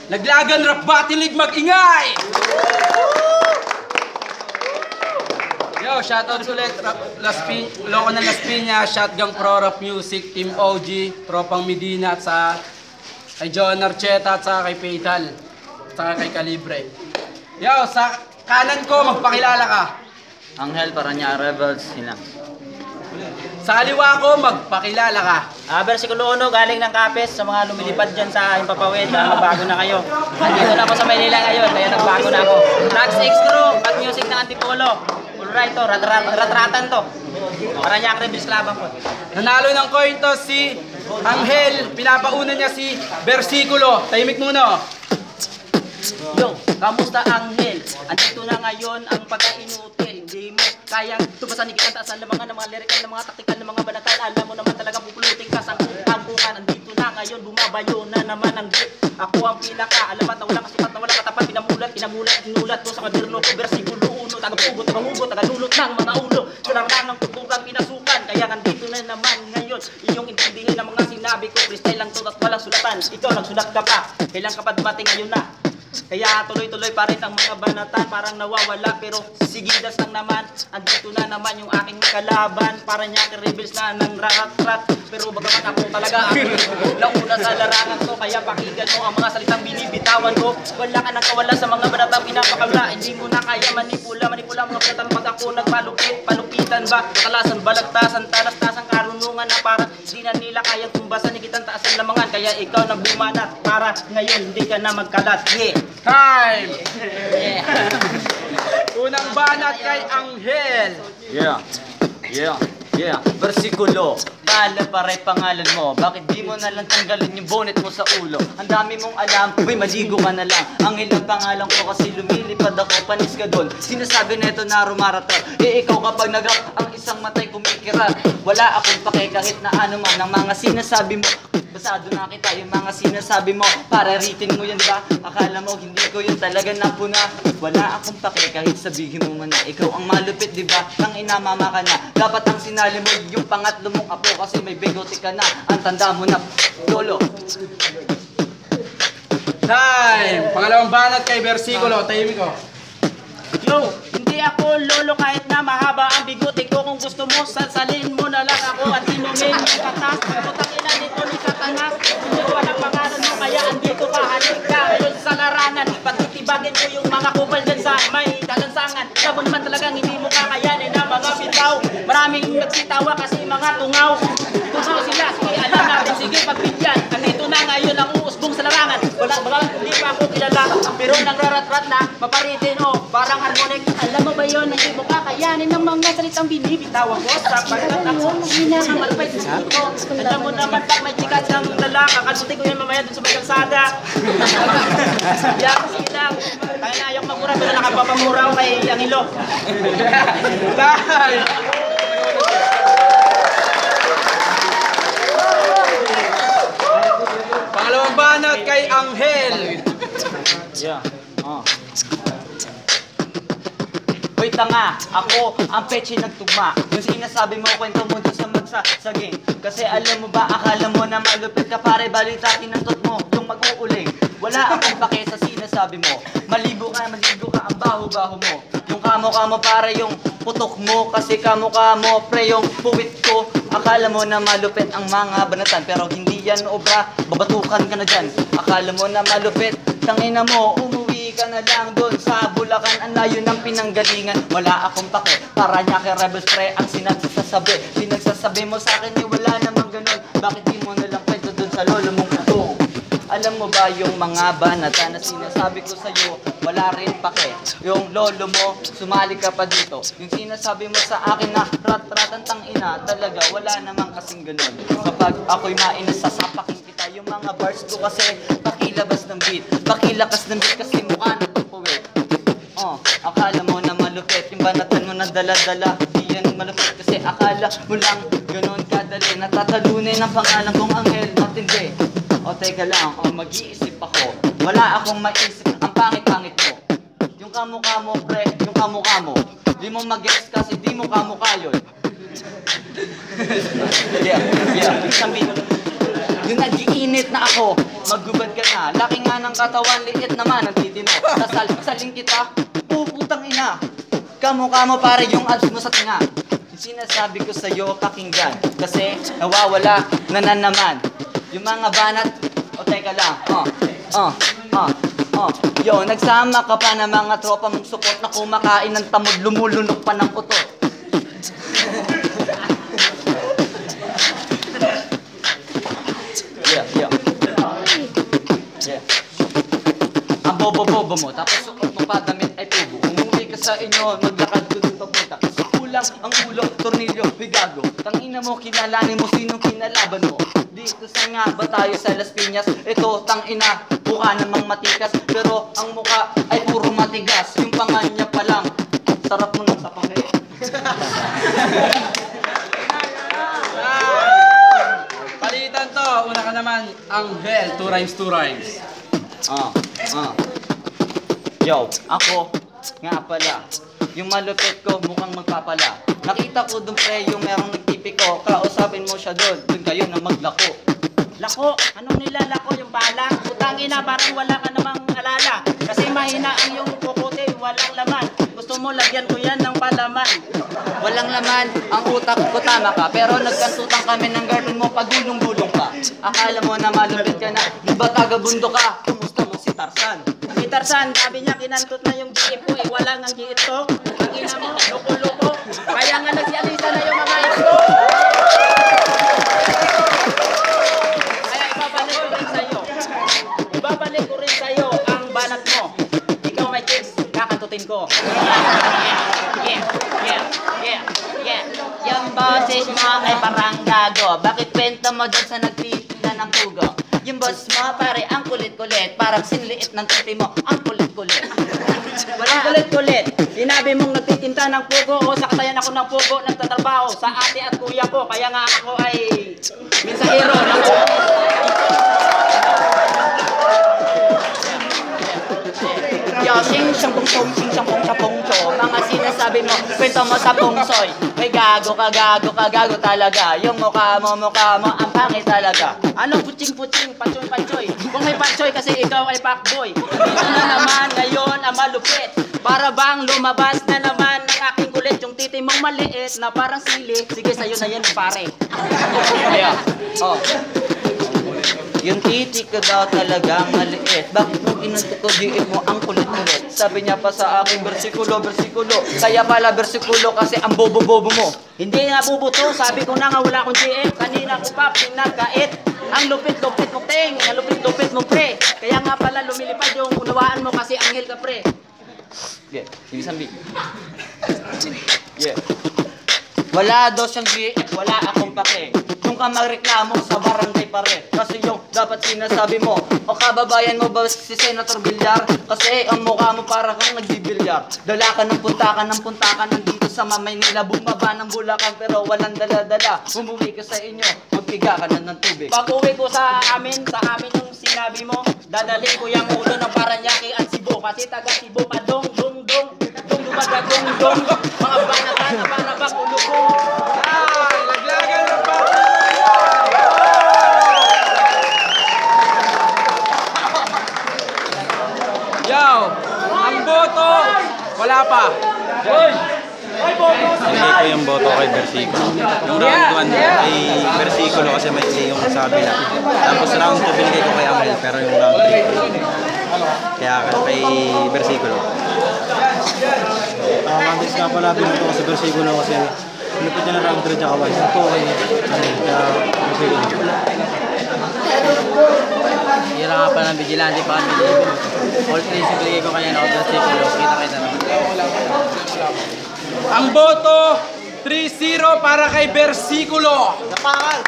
Laglagan Rap Battle League, mag-ingay! Yo, shoutout ulit, Loko ng Las Piñas, Shotgun Pro Rap Music, Team OG, Tropang Medina, at sa kay John Archeta, at sa kay Fatal, at sa kay Calibre. Yo, sa kanan ko, magpakilala ka. Angel Paranya Rebels, Hinang. Sa kaliwa ko, magpakilala ka. Versikulo 1, galing ng Kapes, sa mga lumilipad dyan sa Himpapawid, magbago na kayo. Nandito na ako sa Maynila ngayon, kaya nagbago na ako. Tax X Crew, Back Music ng Antipolo. Alright to, ratratan to. Paranaque Rebels laban ko. Nanalo ng coin to si Angel, pinapauna niya si Versikulo. Tahimik muna. Yo, kamusta Angel? Andito na ngayon ang pagka-inutil. Hindi mo kayang tubasan, ikikantaasan ng mga lirikal, ng mga taktikal, ng mga banatan. Alam mo naman talagang pupulutin ka sa angkuhan. Andito na ngayon, bumabayo na naman ang grip. Ako ang pinaka-alamat na walang kasipat, na walang katapat. Inulat ko sa kaderno ko. Versikulo 1, tagapugot, tagahugot, tagalulot ng mga ulo. Sarang ng tuturan, pinasukan. Kaya nandito na naman ngayon. Iyong intindihin ng mga sinabi ko. Freestyle lang to at walang sulatan. Ikaw nagsulat ka pa. Kailan ka pa dumating ngayon na? Kaya tuloy-tuloy pa rin ang mga banatan, parang nawawala pero sigidas lang naman. Andito na naman yung aking kalaban, Paranaque Rebels na ng rat-rat. Pero bagaman ako talaga ang nauna sa larangan ko, kaya pakinggan mo ang mga salitang binibitawan ko. Wala ka nang kawala sa mga banatang pinapakawala. Hindi mo na kaya manipula mga banatan pag ako palupitan ba? Kalasan, balagtasan, talas-tasan, karunungan na para di na nila kayang tumbasan, ikitang taasan lamangan. Kaya ikaw na bumanat para ngayon hindi ka na magkalat. Yeah! Time! Yeah. Unang banat kay Angel. Yeah. Versikulo, pala pare pangalan mo. Bakit di mo na lang tanggalin yung bonnet mo sa ulo? Ang dami mong alam, uy maligo ka na lang. Ang ilang pangalan ko kasi lumilipad ako, panis ka doon. Sinasabi neto na rumarator. Ikaw kapag nag-rap, ang isang matay kumikirat. Wala akong pake kahit na ano man ang mga sinasabi mo. Basado na kita yung mga sinasabi mo. Para ritin mo yan ba? Akala mo hindi ko yun talaga napuna. Wala akong pake kahit sabihin mo man na ikaw ang malupit, diba? Nang inamama ka na. Dapat ang sinali mo yung pangatlo mong apo kasi may bigote ka na. Ang tanda mo na, lolo. Time! Pangalawang banat kay Versikulo. Tahimik ko. Yo, hindi ako lolo kahit na mahaba ang bigote ko. Kung gusto mo, sasalin mo na lang ako at inumin yung katas. Putang ina nito ni Satanas. Hindi ko alam pangalan mo kaya andito ka. Halik ka ngayon sa larangan. Pagtitibagin ko yung mga kupal dyan sa may dalansangan. Sabon naman talagang hindi mo kakayanin na mga bitaw. Maraming nagsitawa kasi mga tungaw. Tungaw sila, sige alam natin, sige pagbigyan. Andito na ngayon ang uusbong sa larangan. Wala, hindi pa ako kilala. Pero nagrarat-rat na, maparitin o parang harmonic. Alam mo ba yun, hindi mo kakayanin ng mga salitang binibitawan ko. Sapagkat ako, hina ang malapay sa ko. Alam mo naman pag may chikat ng lalaka, kalsutin ko yan mamaya dun sa may kalsada. Sige lang. Kaya na ayok magmura, pero nakapapamura ako kay Angelo. Time! Pangalawang banat kay Angel. Hoy tanga, ako ang peche nagtugma. Yung sinasabi mo, kwento mo doon sa magsasaging. Kasi alam mo ba, akala mo na malupit ka pare, balita tinantot mo yung mag-uuling. Wala akong pake sa sinasabi mo. Maligo ka, ang baho-baho mo. Yung kamo-kamo pare, yung putok mo. Kasi kamo-kamo, pre, yung puwit ko. Akala mo na malupit ang mga banatan, pero hindi yan obra, babatukan ka na dyan. Akala mo na malupit, tangina mo, umuwi ka na lang doon sa Bulacan. Ang layo ng pinanggalingan, wala akong pake. Paranaque Rebels, pre, ang sinagsasabi. Pinagsasabi mo sa akin, wala namang ganun. Bakit di mo na lang kwento doon sa lolo mong kutong? Alam mo ba yung mga banata na sinasabi ko sa'yo, wala rin pake. Yung lolo mo, sumali ka pa dito. Yung sinasabi mo sa akin na rat-ratan tangina, talaga wala namang kasing ganun. Kapag ako'y mainas, sasapakin kita. Yung mga bars ko kasi pakilabas ng beat, pakilakas ng beat kasi mukha na itong puwit. Akala mo na malupit, yung banatan mo na dala-dala, di yan malupit kasi akala mo lang ganun kadali. Natatalunin ang pangalan kong Angel, matindi. O teka lang, mag-iisip ako. Wala akong maisip, ang pangit-pangit mo. Yung kamukha mo, pre, yung kamukha mo. Di mo mag-guess kasi di mo kamukha yun. Yeah. Sabihin mo. Yung nag-iinit na ako, maggubad ka na. Laki nga ng katawan, liit naman ang titi mo. Sasaling kita, puputang ina. Kamukha mo pare yung abs mo sa tinga. Yung sinasabi ko sa'yo, pakinggan. Kasi nawawala na naman. Yung mga banat, o teka lang, Yo, nagsama ka pa ng mga tropa mong support na kumakain ng tamod, lumulunok pa ng utot. Yeah. Ang bobo-bobo mo, tapos suot mo pa damit ay tubo. Umuwi ka sa inyo, maglakad ko dun papunta. Kasi kulang ang ulo, tornilyo, bigago. Tangina mo, kilalanin mo sinong kinalaban mo. Dito sa nga ba tayo sa Las Piñas? Ito, tangina, mukha namang matikas. Pero ang mukha ay puro matigas. Yung panganya pa lang, sarap mo ng sapanghe. Palitan to. Una ka naman, Anghel. 2 rhymes, 2 rhymes. Yo, ako nga pala. Yung malupit ko mukhang magpapala. Nakita ko dun pre yung merong nagtipi ko. Kausapin mo siya dun, dun kayo na maglako. Lako, anong nilalako yung bala? Utangina, parang wala ka namang alala. Kasi mahina ang yung kukote, walang laman. Gusto mo lagyan ko yan ng palaman. Walang laman, ang utak ko tama ka. Pero nagkantutan kami ng girlfriend mo pag gulong-gulong ka. Akala mo na malupit ka na, di ba taga-bundo ka? Kumusta mo si Tarzan? Si Tarzan, sabi niya kinantot na yung GF ko, eh wala nga GF to. Ang ina mo, loko-loko. Kaya nga nagsialisa na yung mga ito. Kaya ibabalik ko rin sa'yo ang banat mo. Ikaw may chicks, kakantutin ko. Yeah. Yung boses mo ay parang gago. Bakit kwento mo doon sa nagtitinda ng pugo? Yung boss mo pare ang kulit-kulit. Parang sinliit ng titi mo, ang kulit-kulit. Walang kulit-kulit. Sinabi mong nagtitinta ng pugo o sa katayan ako ng pugo nagtatrabaho sa ate at kuya ko. Kaya nga ako ay mensahero ng pugo. Yo, sing siyang pungsong, sing siyang pungsapungso. Mga sinasabi mo, kwento mo sa pungsoy. May gago ka talaga. Yung mukha mo, ang pangit talaga. Anong putsing-putsing, patsoy-patsoy? Kung may patsoy kasi ikaw ay fuckboy. Dito na naman ngayon ang malupit. Para bang lumabas na naman ng aking kulit. Yung titi mong maliit na parang sili. Sige, sa'yo na yan pare. Yeah. Yung titi ko daw talagang maliit. Bakit mo inuntok ko diit mo ang kulit-kulit? Sabi niya pa sa akin, bersikulo. Kaya pala bersikulo kasi ang bobo-bobo mo. Hindi nga bubuto, sabi ko na nga wala akong GF. Kanina ko pa pinagkait. Ang lupit-lupit mo ting, ang lupit-lupit mo pre. Kaya nga pala lumilipad yung unawaan mo kasi anghel ka pre. Yeah, ibig sabihin. Yeah. Wala daw siyang GF, wala akong pake. Kung ka magreklamo sa barangay pa rin. Kasi yung dapat sinasabi mo, o kababayan mo ba si Senator Villar? Kasi ang mukha mo para kang nagbibilyar. Dala ka ng puntakan nandito sa Maynila. Bumaba ng Bulacan pero walang dala-dala. Umuwi ka sa inyo, magpiga ka na ng tubig. Pag uwi ko sa amin yung sinabi mo, dadalhin ko yung ulo ng Paranaque at Cebu. Kasi taga Cebu pa dong. Dumaga dong. Mga banatan na para bang ulo ko. Laglagan ng bago. Yo, ang boto, wala pa. Hindi ko yung boto kay Versikulo. Yung round 1 ay Versikulo kasi may yung sabi na. Tapos round 2 binigay ko kay Amel pero yung round 3. Kaya kay Versikulo. Mabilis nga pala binoto ko sa Versikulo kasi lupit niya na round 3 tsaka 1. Ito ay kaya Versikulo. Hira nga pa ng vigilante pa kami. All 3 sibigay ko kanya na ako Versikulo. Kita naman. Ang boto, 3-0 para kay Versikulo. Napangal!